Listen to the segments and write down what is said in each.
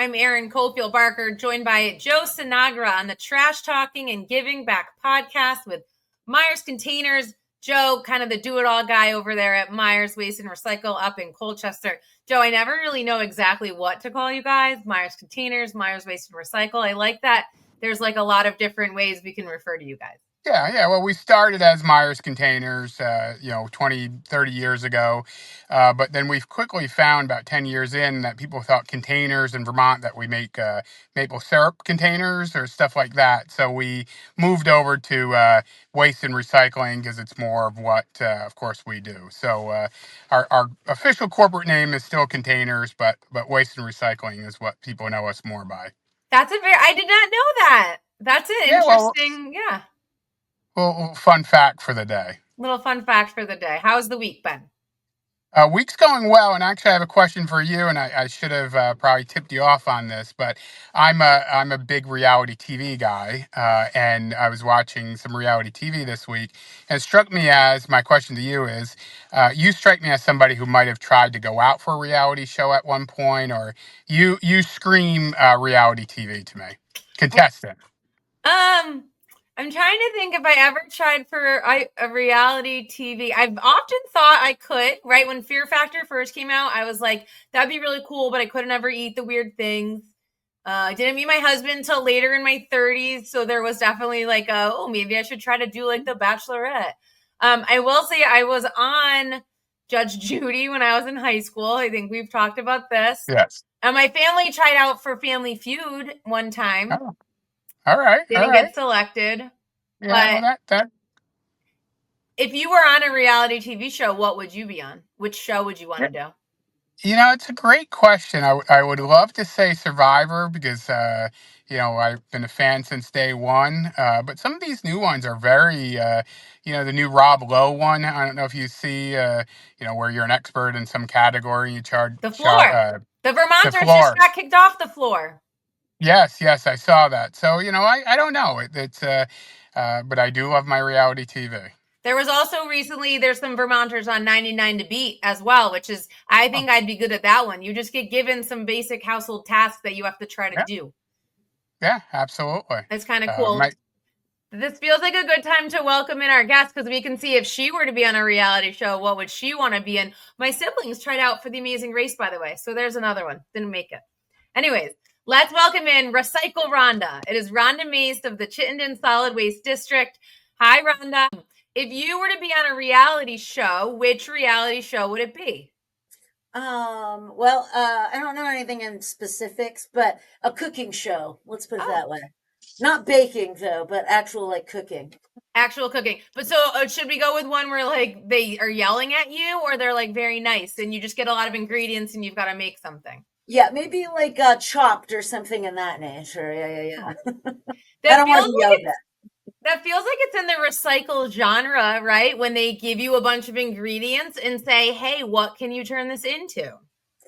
I'm Erin-Cofiell-Barker, joined by Joe Sinagra on the Trash Talking and Giving Back podcast with Myers Containers. Joe, kind of the do-it-all guy over there at Myers Waste and Recycle up in Colchester. Joe, I never really know exactly what to call you guys. Myers Containers, Myers Waste and Recycle. I like that there's like a lot of different ways we can refer to you guys. Yeah. Well, we started as Myers Containers, 20, 30 years ago. But then we've quickly found about 10 years in that people thought containers in Vermont that we make maple syrup containers or stuff like that. So we moved over to waste and recycling because it's more of what, of course, we do. So our official corporate name is still containers, but waste and recycling is what people know us more by. I did not know that. That's an interesting, yeah. Well, fun fact for the day. Little fun fact for the day. How's the week been? Week's going well, and actually I have a question for you, and I should have probably tipped you off on this, but I'm a big reality TV guy, and I was watching some reality TV this week, and it struck me as, my question to you is, you strike me as somebody who might have tried to go out for a reality show at one point, or you scream reality TV to me. Contestant. I'm trying to think if I ever tried for a reality TV. I've often thought I could, right? When Fear Factor first came out, I was like, that'd be really cool, but I couldn't ever eat the weird things. I didn't meet my husband until later in my 30s, so there was definitely like maybe I should try to do like The Bachelorette. I will say I was on Judge Judy when I was in high school. I think we've talked about this. Yes. My family tried out for Family Feud one time. Oh. All right. Didn't get selected. Yeah, but that. If you were on a reality TV show, what would you be on? Which show would you want to do? It's a great question. I would love to say Survivor because, I've been a fan since day one. But some of these new ones are very, the new Rob Lowe one. I don't know if you see, where you're an expert in some category. You charge the floor. The Vermonters just got kicked off the floor. Yes, I saw that. So, I don't know. But I do love my reality TV. There was also recently, there's some Vermonters on 99 to Beat as well, which is, I think I'd be good at that one. You just get given some basic household tasks that you have to try to do. Yeah, absolutely. It's kind of cool. This feels like a good time to welcome in our guest because we can see if she were to be on a reality show, what would she want to be in? My siblings tried out for The Amazing Race, by the way. So there's another one. Didn't make it. Anyways, let's welcome in Recycle Rhonda. It is Rhonda Mace of the Chittenden Solid Waste District. Hi, Rhonda. If you were to be on a reality show, which reality show would it be? I don't know anything in specifics, but a cooking show. Let's put it that way. Not baking though, but actual like cooking. Actual cooking. But so should we go with one where like they are yelling at you or they're like very nice and you just get a lot of ingredients and you've got to make something? Yeah, maybe like Chopped or something in that nature. Yeah. I don't want to yell at that. That feels like it's in the recycle genre, right? When they give you a bunch of ingredients and say, hey, what can you turn this into?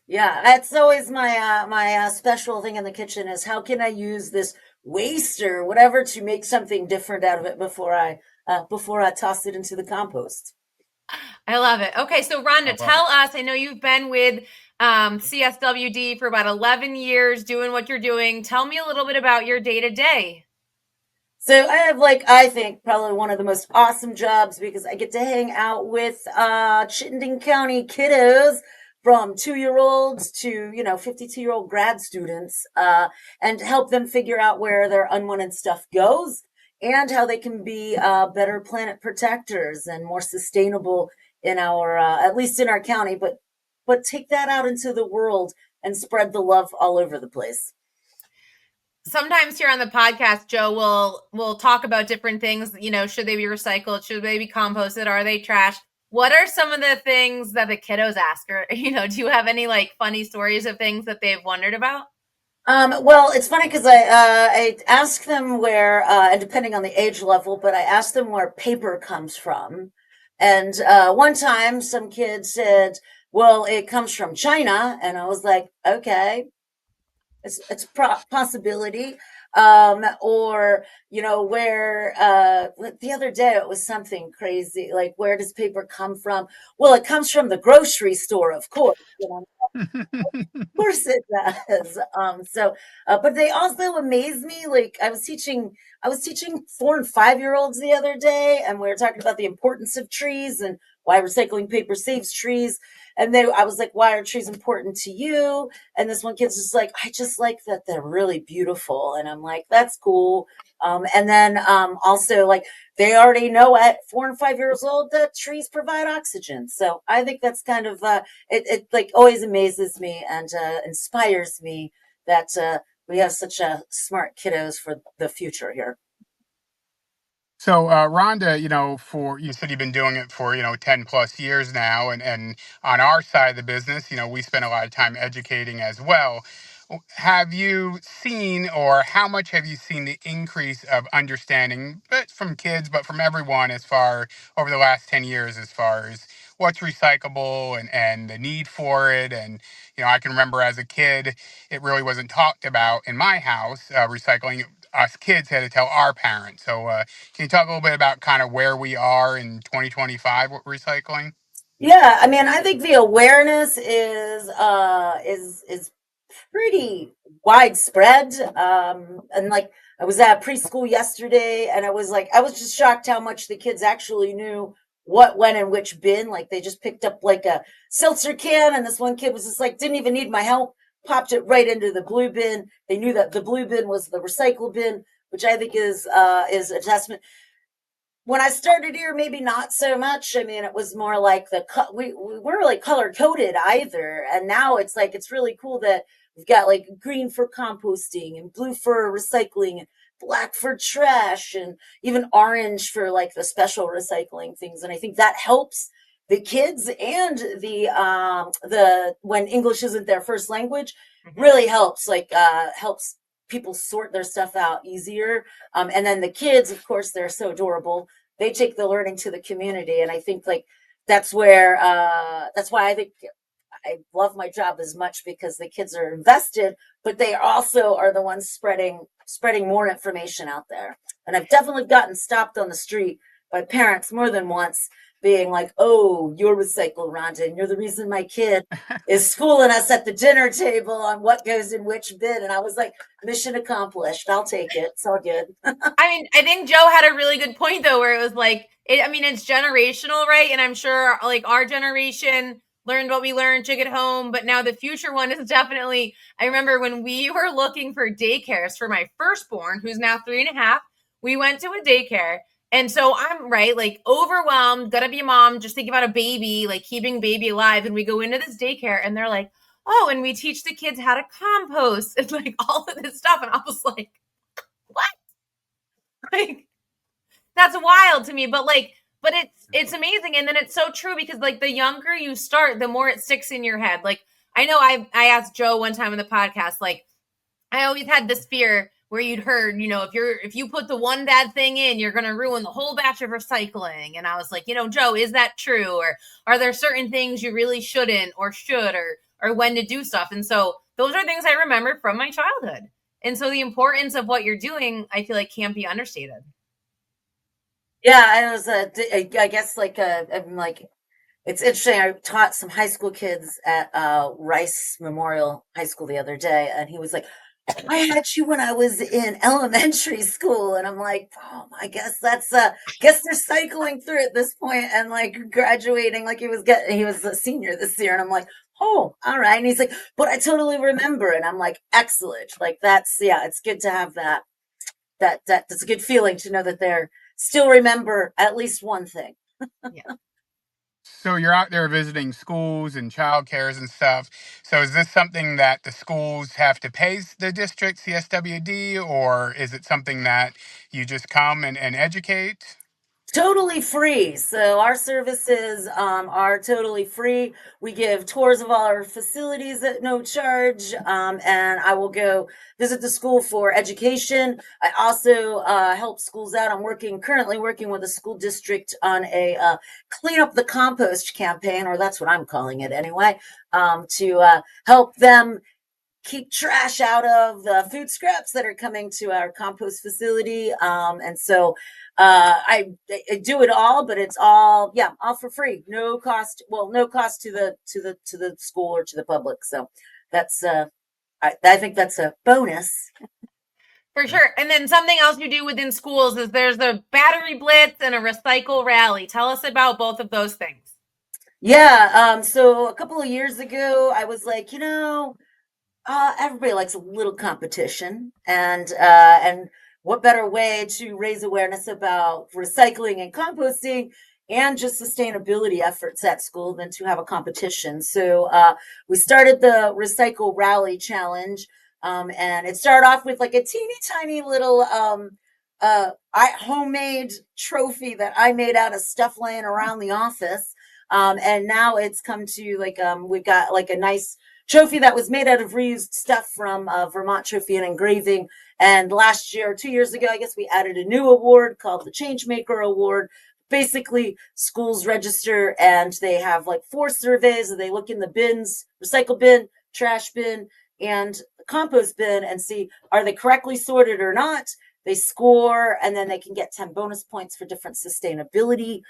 Yeah, that's always my special thing in the kitchen is how can I use this waste or whatever to make something different out of it before I toss it into the compost. I love it. Okay, so Rhonda, tell us, I know you've been with CSWD for about 11 years doing what you're doing. Tell me a little bit about your day-to-day. So I have I think probably one of the most awesome jobs because I get to hang out with Chittenden County kiddos from 2-year-olds to 52-year-old grad students and help them figure out where their unwanted stuff goes and how they can be better planet protectors and more sustainable in our at least in our county, but take that out into the world and spread the love all over the place. Sometimes here on the podcast, Joe will talk about different things. Should they be recycled? Should they be composted? Are they trash? What are some of the things that the kiddos ask? Or, do you have any like funny stories of things that they've wondered about? Well, it's funny because I ask them where, and depending on the age level, but I ask them where paper comes from. And one time some kid said, well, it comes from China. And I was like, okay. It's a possibility. Or, where, the other day it was something crazy. Like, where does paper come from? Well, it comes from the grocery store, of course. Course it does. But they also amaze me. Like I was teaching 4 and 5 year olds the other day, and we were talking about the importance of trees and why recycling paper saves trees. I was like, why are trees important to you? And this one kid's just like, I just like that they're really beautiful. And I'm like, that's cool. And then also like they already know at 4 and 5 years old that trees provide oxygen. So I think that's kind of it like always amazes me and inspires me that we have such smart kiddos for the future here. So, Rhonda, for you said you've been doing it for 10 plus years now, and on our side of the business, we spend a lot of time educating as well. Have you seen, or how much have you seen the increase of understanding, but from kids, but from everyone, as far over the last 10 years, as far as what's recyclable and the need for it? And I can remember as a kid, it really wasn't talked about in my house. Recycling, us kids had to tell our parents. So, can you talk a little bit about kind of where we are in 2025 with recycling? Yeah, I mean, I think the awareness is pretty widespread. And like I was at preschool yesterday, and I was just shocked how much the kids actually knew what went in which bin. Like they just picked up like a seltzer can, and this one kid was just like, didn't even need my help, popped it right into the blue bin. They knew that the blue bin was the recycle bin, which I think is a testament. When I started here, maybe not so much. I mean, it was more like we weren't really color coded either. And now it's like, it's really cool that we've got like green for composting and blue for recycling and black for trash and even orange for like the special recycling things. And I think that helps the kids and the when English isn't their first language, really helps helps people sort their stuff out easier. And then the kids, of course, they're so adorable, they take the learning to the community. And I think like that's why I think I love my job as much, because the kids are invested, but they also are the ones spreading more information out there. And I've definitely gotten stopped on the street by parents more than once, being like, oh, you're recycle, Rhonda, and you're the reason my kid is schooling us at the dinner table on what goes in which bin. And I was like, mission accomplished, I'll take it, it's all good. I mean, I think Joe had a really good point though, where it was like, I mean, it's generational, right? And I'm sure like our generation learned what we learned, took it home, but now the future one is definitely. I remember when we were looking for daycares for my firstborn, who's now 3.5. We went to a daycare, and so I'm right, like overwhelmed, gotta be a mom, just thinking about a baby, like keeping baby alive, and we go into this daycare, and they're like, oh, and we teach the kids how to compost and like all of this stuff, and I was like, what? Like that's wild to me, but it's amazing, and then it's so true, because like the younger you start, the more it sticks in your head. Like I know I asked Joe one time in the podcast, like I always had this fear where you'd heard, if you put the one bad thing in, you're going to ruin the whole batch of recycling. And I was like, Joe, is that true? Or are there certain things you really shouldn't or should, or when to do stuff? And so those are things I remember from my childhood. And so the importance of what you're doing, I feel like can't be understated. Yeah, I was. I guess I'm like, it's interesting. I taught some high school kids at Rice Memorial High School the other day, and he was like, "I had you when I was in elementary school," and I'm like, "Oh, I guess that's guess they're cycling through at this point and like graduating." Like he was a senior this year, and I'm like, "Oh, all right." And he's like, "But I totally remember," and I'm like, "Excellent!" Like that's yeah, it's good to have that's a good feeling to know that they're still remember at least one thing. Yeah. So you're out there visiting schools and child cares and stuff. So is this something that the schools have to pay the district CSWD, or is it something that you just come and educate? Totally free. So our services are totally free. We give tours of all our facilities at no charge, and I will go visit the school for education. I also help schools out. Currently working with a school district on a clean up the compost campaign, or that's what I'm calling it anyway, to help them keep trash out of the food scraps that are coming to our compost facility. And so I do it all, but it's all, yeah, all for free, no cost. Well, no cost to the school or to the public. So that's I think that's a bonus. For sure. And then something else you do within schools is there's a battery blitz and a recycle rally. Tell us about both of those things. Yeah. So a couple of years ago, I was like, everybody likes a little competition, and what better way to raise awareness about recycling and composting and just sustainability efforts at school than to have a competition. So we started the Recycle Rally Challenge, and it started off with like a teeny tiny little homemade trophy that I made out of stuff laying around the office. And now it's come to like we got like a nice trophy that was made out of reused stuff from Vermont Trophy and Engraving. And last year, 2 years ago, I guess we added a new award called the Changemaker Award. Basically, schools register and they have like 4 surveys. And they look in the bins, recycle bin, trash bin, and compost bin, and see are they correctly sorted or not. They score, and then they can get 10 bonus points for different sustainability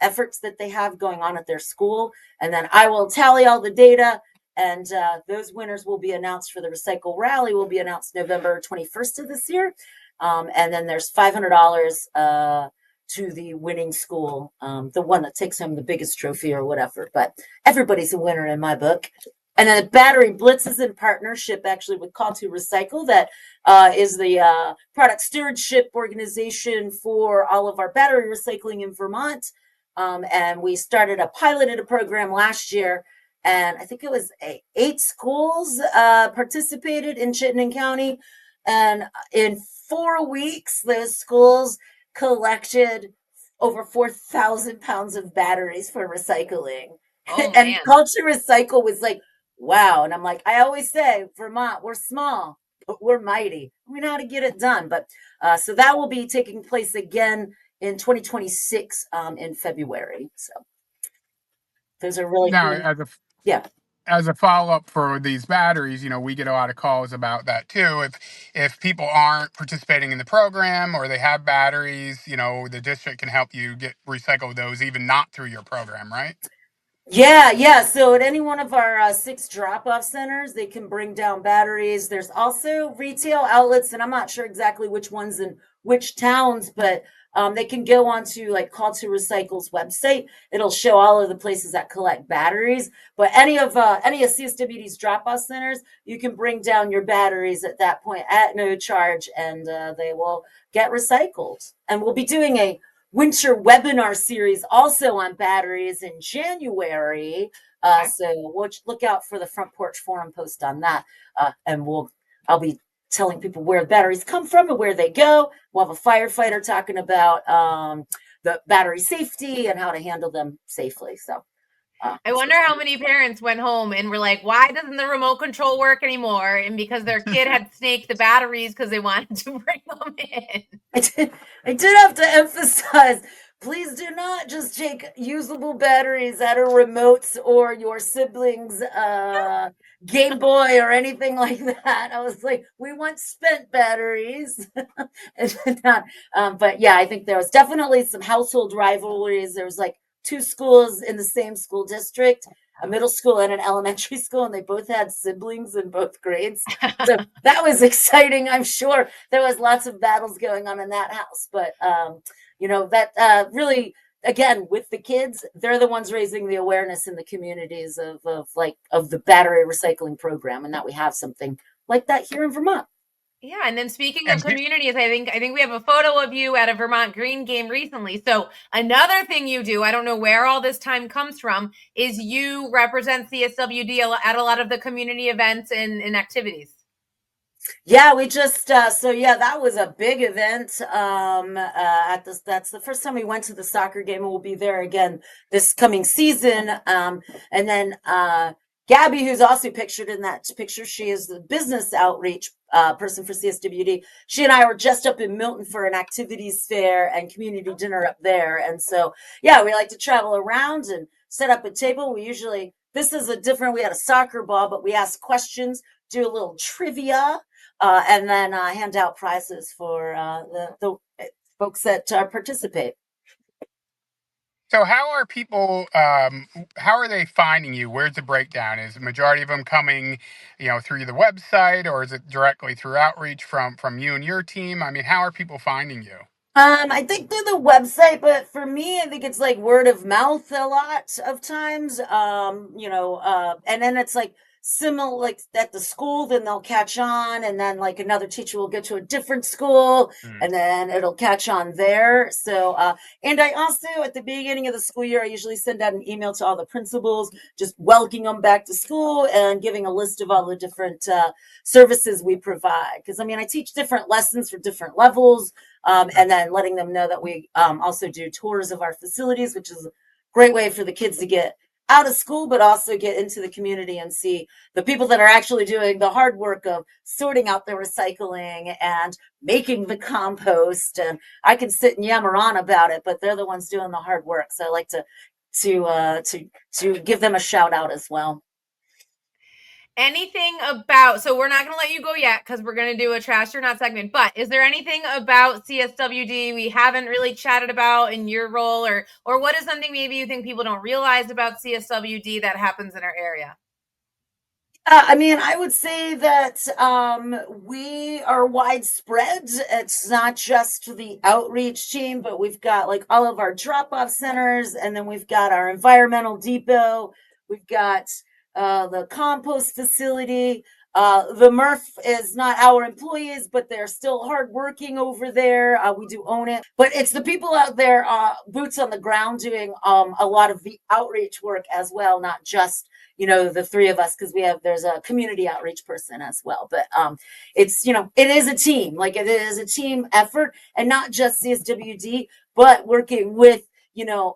efforts that they have going on at their school. And then I will tally all the data, and those winners will be announced for the Recycle Rally, will be announced November 21st of this year. And then there's $500 to the winning school, the one that takes home the biggest trophy or whatever. But everybody's a winner in my book. And then the Battery Blitz is in partnership actually with Call to Recycle, that is the product stewardship organization for all of our battery recycling in Vermont. And we piloted a program last year, and I think it was 8 schools participated in Chittenden County. And in 4 weeks, those schools collected over 4,000 pounds of batteries for recycling. Oh, And man. Culture Recycle was like, wow. And I'm like, I always say, Vermont, we're small, but we're mighty. We know how to get it done. But so that will be taking place again in 2026 in February. So those are really Now, fun. Yeah. as a follow up for these batteries, we get a lot of calls about that too. If people aren't participating in the program or they have batteries, the district can help you get recycle those, even not through your program, right? Yeah. So at any one of our 6 drop-off centers, they can bring down batteries. There's also retail outlets, and I'm not sure exactly which ones in which towns, but they can go onto like Call to Recycle's website. It'll show all of the places that collect batteries. But any of CSWD's drop-off centers, you can bring down your batteries at that point at no charge, and they will get recycled. And we'll be doing a winter webinar series also on batteries in January. Okay. So we'll look out for the Front Porch Forum post on that. And I'll be telling people where the batteries come from and where they go. We'll have a firefighter talking about the battery safety and how to handle them safely. So I wonder how many parents went home and were like, why doesn't the remote control work anymore? And because their kid had snaked the batteries because they wanted to bring them in. I did have to emphasize, please do not just take usable batteries out of remotes or your siblings' Game Boy or anything like that. I was like, we want spent batteries. But yeah, I think there was definitely some household rivalries. There was like 2 schools in the same school district, a middle school and an elementary school, and they both had siblings in both grades. So that was exciting. I'm sure there was lots of battles going on in that house. But that really, again, with the kids, they're the ones raising the awareness in the communities of the battery recycling program, and that we have something like that here in Vermont. Yeah, and then speaking of And communities, I think we have a photo of you at a Vermont Green game recently. So another thing you do, I don't know where all this time comes from, is you represent CSWD at a lot of the community events and activities. Yeah, we just that was a big event at this. That's the first time we went to the soccer game, and we'll be there again this coming season. And then Gabby, who's also pictured in that picture, she is the business outreach person for CSWD. She and I were just up in Milton for an activities fair and community dinner up there. And so yeah, we like to travel around and set up a table. We had a soccer ball, but we ask questions. do a little trivia, and then hand out prizes for the folks that participate. So how are people, how are they finding you? Where's the breakdown? Is the majority of them coming, through the website, or is it directly through outreach from you and your team? I mean, how are people finding you? I think through the website, but for me, I think it's like word of mouth a lot of times. And then it's like similar, like at the school, then they'll catch on, and then like another teacher will get to a different school, Mm. and then it'll catch on there. So, and I also at the beginning of the school year, I usually send out an email to all the principals, just welcoming them back to school and giving a list of all the different services we provide. Because I mean, I teach different lessons for different levels. And then letting them know that we also do tours of our facilities, which is a great way for the kids to get out of school, but also get into the community and see the people that are actually doing the hard work of sorting out the recycling and making the compost. And I can sit and yammer on about it, but they're the ones doing the hard work. So I like to give them a shout out as well. Anything about, so we're not going to let you go yet because we're going to do a trash or not segment, but is there anything about CSWD we haven't really chatted about in your role, or what is something maybe you think people don't realize about CSWD that happens in our area? I mean, I would say that we are widespread. It's not just the outreach team, but we've got like all of our drop off centers, and then we've got our environmental depot. We've got the compost facility. The MRF is not our employees, but they're still hardworking over there. We do own it, but it's the people out there, boots on the ground, doing a lot of the outreach work as well, not just the three of us, because there's a community outreach person as well. But it's it is a team, like it is a team effort, and not just CSWD, but working with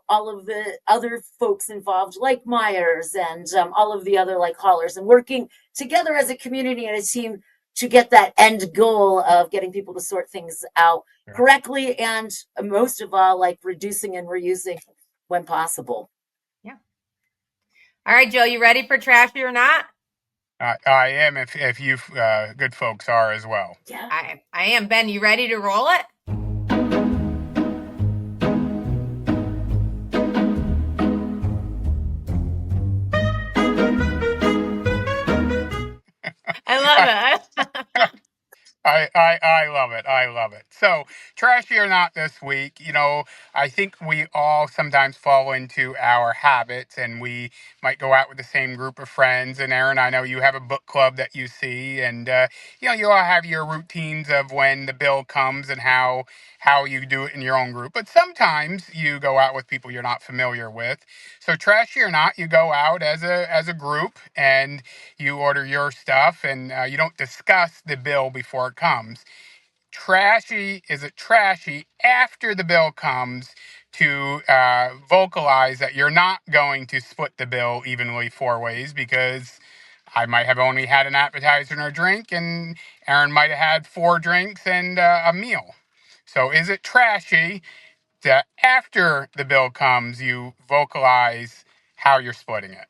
all of the other folks involved, like Myers and all of the other like haulers, and working together as a community and a team to get that end goal of getting people to sort things out correctly, and most of all, like reducing and reusing when possible. Yeah. All right, Joe, you ready for trashy or not? I am, if you good folks are as well. Yeah. I am. Ben, you ready to roll it? I love it. I love it. I love it. So, trashy or not this week, I think we all sometimes fall into our habits, and we might go out with the same group of friends. And Erin, I know you have a book club that you see, and you all have your routines of when the bill comes and how you do it in your own group. But sometimes you go out with people you're not familiar with. So, trashy or not, you go out as a group and you order your stuff, and you don't discuss the bill before it comes. Trashy, is it trashy after the bill comes to vocalize that you're not going to split the bill evenly 4 ways, because I might have only had an appetizer and a drink, and Erin might have had 4 drinks and a meal. So is it trashy that after the bill comes, you vocalize how you're splitting it?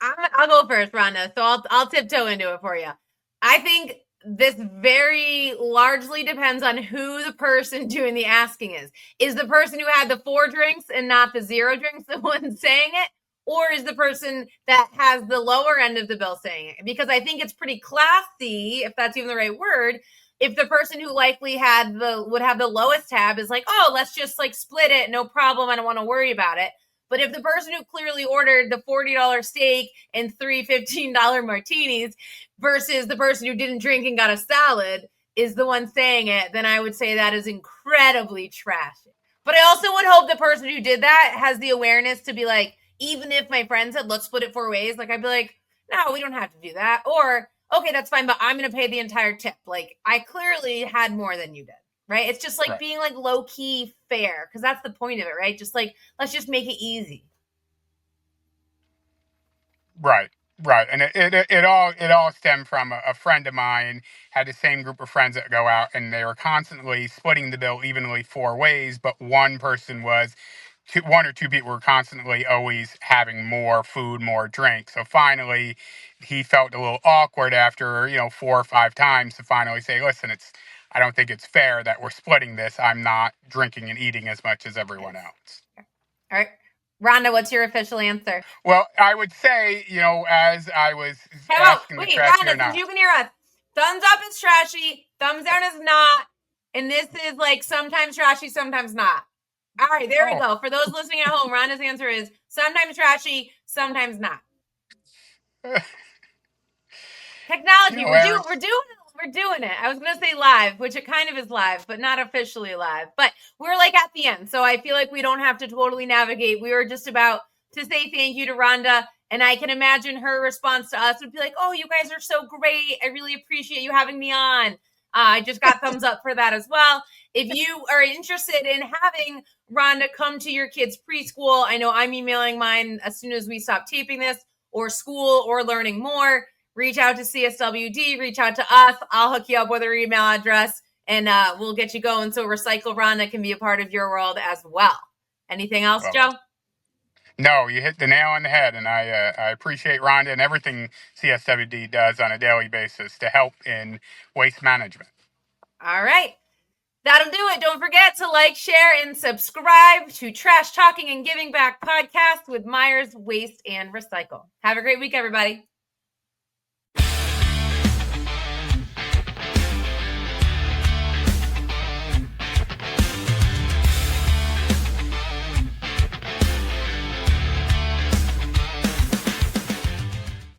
I'll go first, Rhonda. So I'll tiptoe into it for you. I think this very largely depends on who the person doing the asking is. Is the person who had the 4 drinks and not the 0 drinks the one saying it? Or is the person that has the lower end of the bill saying it? Because I think it's pretty classy, if that's even the right word, if the person who likely would have the lowest tab is like, oh, let's just like split it, no problem, I don't want to worry about it. But if the person who clearly ordered the $40 steak and 3 $15 martinis versus the person who didn't drink and got a salad is the one saying it, then I would say that is incredibly trashy. But I also would hope the person who did that has the awareness to be like, even if my friend said, let's split it 4 ways, like I'd be like, no, we don't have to do that. Or, okay, that's fine, but I'm going to pay the entire tip. Like, I clearly had more than you did. Right? It's just like Right. being like low key fair, because that's the point of it, right? Just like, let's just make it easy. Right, right, and it all stemmed from a friend of mine had the same group of friends that go out, and they were constantly splitting the bill evenly 4 ways, but one person was one or two people were constantly always having more food, more drink. So finally, he felt a little awkward after 4 or 5 times to finally say, "Listen, I don't think it's fair that we're splitting this. I'm not drinking and eating as much as everyone else." All right, Rhonda, what's your official answer? Well, I would say, as I was asking the Wait, trashy or Rhonda, since not. you can hear us, thumbs up is trashy, thumbs down is not, and this is like sometimes trashy, sometimes not. All right, there we go. For those listening at home, Rhonda's answer is sometimes trashy, sometimes not. Technology, we're doing it. I was gonna say live, which it kind of is live, but not officially live. But we're like at the end, so I feel like we don't have to totally navigate. We were just about to say thank you to Rhonda, and I can imagine her response to us would be like, "Oh, you guys are so great. I really appreciate you having me on." I just got thumbs up for that as well. If you are interested in having Rhonda come to your kids' preschool, I know I'm emailing mine as soon as we stop taping this, or school, or learning more. Reach out to CSWD, reach out to us. I'll hook you up with her email address, and we'll get you going so Recycle Rhonda can be a part of your world as well. Anything else, Joe? No, you hit the nail on the head, and I appreciate Rhonda and everything CSWD does on a daily basis to help in waste management. All right. That'll do it. Don't forget to like, share, and subscribe to Trash Talking and Giving Back podcast with Myers Waste and Recycle. Have a great week, everybody.